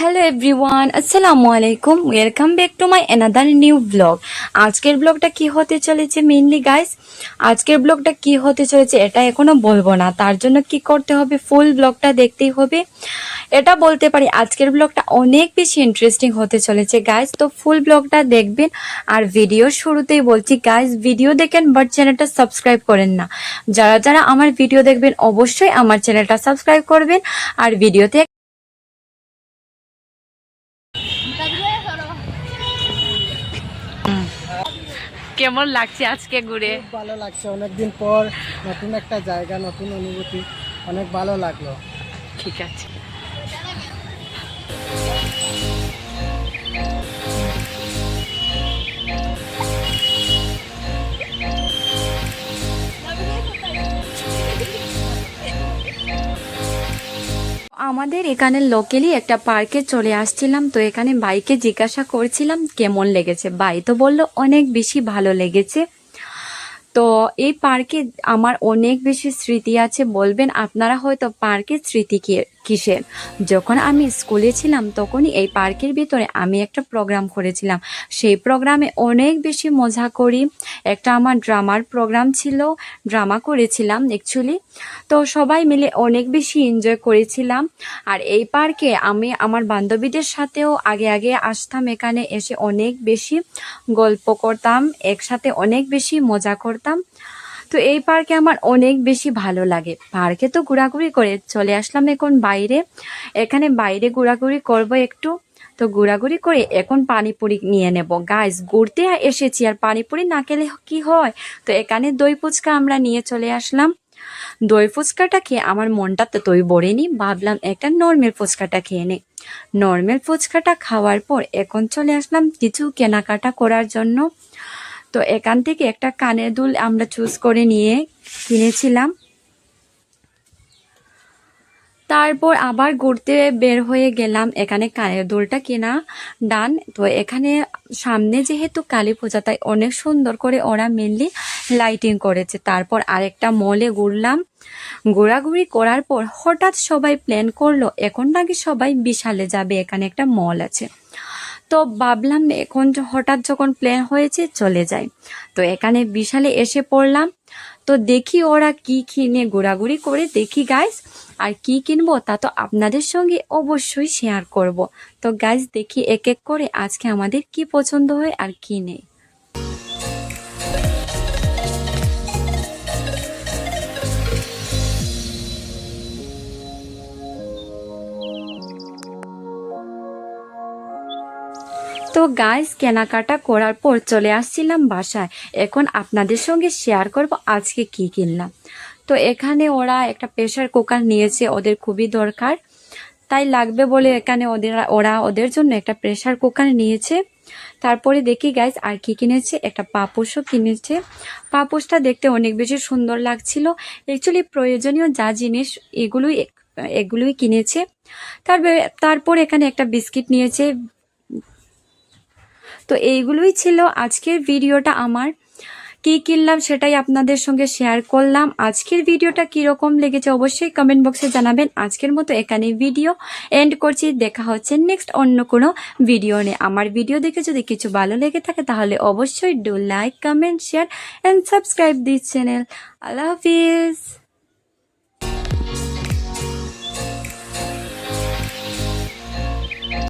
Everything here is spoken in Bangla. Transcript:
হ্যালো এভরিওয়ান, আসসালামু আলাইকুম। Welcome back to my another new blog. আজকের ব্লগটা কি হতে চলেছে মেইনলি গাইস, আজকের ব্লগটা কি হতে চলেছে এটা এখনো বলবো না। তার জন্য কি করতে হবে, ফুল ব্লগটা দেখতেই হবে। এটা বলতে পারি আজকের ব্লগটা অনেক বেশি ইন্টারেস্টিং হতে চলেছে গাইস, তো ফুল ব্লগটা দেখবেন। আর ভিডিও শুরুতেই বলছি গাইস, ভিডিও দেখেন বাট চ্যানেলটা সাবস্ক্রাইব করেন না। যারা যারা আমার ভিডিও দেখবেন অবশ্যই আমার চ্যানেলটা সাবস্ক্রাইব করবেন। আর ভিডিওতে কেমন লাগছে আজকে ঘুরে? ভালো লাগছে, অনেকদিন পর নতুন একটা জায়গা, নতুন অনুভূতি, অনেক ভালো লাগলো। ঠিক আছে। আমাদের এখানে লোকালি একটা পার্কে চলে আসছিলাম, তো এখানে বাইকে জিজ্ঞাসা করছিলাম কেমন লেগেছে। বাই তো বললো অনেক বেশি ভালো লেগেছে। তো এই পার্কে আমার অনেক বেশি স্মৃতি আছে। বলবেন আপনারা হয়তো পার্কের স্মৃতি কিসের? যখন আমি স্কুলে ছিলাম তখনই এই পার্কের ভিতরে আমি একটা প্রোগ্রাম করেছিলাম। সেই প্রোগ্রামে অনেক বেশি মজা করি। একটা আমার ড্রামার প্রোগ্রাম ছিল, ড্রামা করেছিলাম অ্যাকচুয়ালি। তো সবাই মিলে অনেক বেশি এনজয় করেছিলাম। আর এই পার্কে আমি আমার বান্ধবীদের সাথেও আগে আগে আসতাম, এখানে এসে অনেক বেশি গল্প করতাম, একসাথে অনেক বেশি মজা করতাম। তো এই পার্কে আমার অনেক বেশি ভালো লাগে। পার্কে তো ঘোরাঘুরি করে চলে আসলাম এখন বাইরে। এখানে বাইরে ঘোরাঘুরি করব একটু। তো ঘোরাঘুরি করে এখন পানিপুরি নিয়ে নেব গাইস। ঘুরতে এসেছি আর পানিপুরি না খেলে কি হয়? তো এখানে দই ফুচকা আমরা নিয়ে চলে আসলাম। দই ফুচকাটা খেয়ে আমার মনটা তো তৈ ভরেনি, ভাবলাম একটা নর্মাল ফুচকাটা খেয়ে নে। নর্মাল ফুচকাটা খাওয়ার পর এখন চলে আসলাম কিছু কেনাকাটা করার জন্য। তো এখান থেকে একটা কানের দুল আমরা চুজ করে নিয়ে কিনেছিলাম। তারপর আবার ঘুরতে বের হয়ে গেলাম। এখানে কানের দুলটা কেনা ডান। তো এখানে সামনে যেহেতু কালী পূজা, তাই অনেক সুন্দর করে ওরা মেনলি লাইটিং করেছে। তারপর আরেকটা মলে ঘুরলাম। ঘোরাঘুরি করার পর হঠাৎ সবাই প্ল্যান করলো এখন নাকি সবাই বিশালে যাবে, এখানে একটা মল আছে। তো ভাবলাম এখন হঠাৎ যখন প্ল্যান হয়েছে চলে যাই। তো এখানে বিশালে এসে পড়লাম। তো দেখি ওরা কি কিনে, ঘোরাঘুরি করে দেখি গাইস। আর কি কিনবো তা তো আপনাদের সঙ্গে অবশ্যই শেয়ার করব। তো গাইস দেখি এক এক করে আজকে আমাদের কি পছন্দ হয় আর কি নেই। তো গাইস কেনাকাটা করার পর চলে আসছিলাম বাসায়। এখন আপনাদের সঙ্গে শেয়ার করব আজকে কি কিনলাম। তো এখানে ওরা একটা প্রেসার কুকার নিয়েছে, ওদের খুবই দরকার, তাই লাগবে বলে এখানে ওরা ওদের জন্য একটা প্রেসার কুকার নিয়েছে। তারপরে দেখি গাইস আর কি কিনেছে, একটা পাপোশও কিনেছে। পাপোশটা দেখতে অনেক বেশি সুন্দর লাগছিল। অ্যাকচুয়ালি প্রয়োজনীয় যা জিনিস এগুলোই কিনেছে। তারপর এখানে একটা বিস্কিট নিয়েছে। তো এইগুলোই ছিল আজকের ভিডিওটা আমার। কি কিনলাম সেটাই আপনাদের সঙ্গে শেয়ার করলাম। আজকের ভিডিওটা কিরকম লেগেছে অবশ্যই কমেন্ট বক্সে জানাবেন। আজকের মতো এখানে ভিডিও এন্ড করছি। দেখা হচ্ছে নেক্সট অন্য কোনো ভিডিও নিয়ে। আমার ভিডিও দেখে যদি কিছু ভালো লেগে থাকে তাহলে অবশ্যই do like, comment, share and subscribe this channel. Allah Hafiz.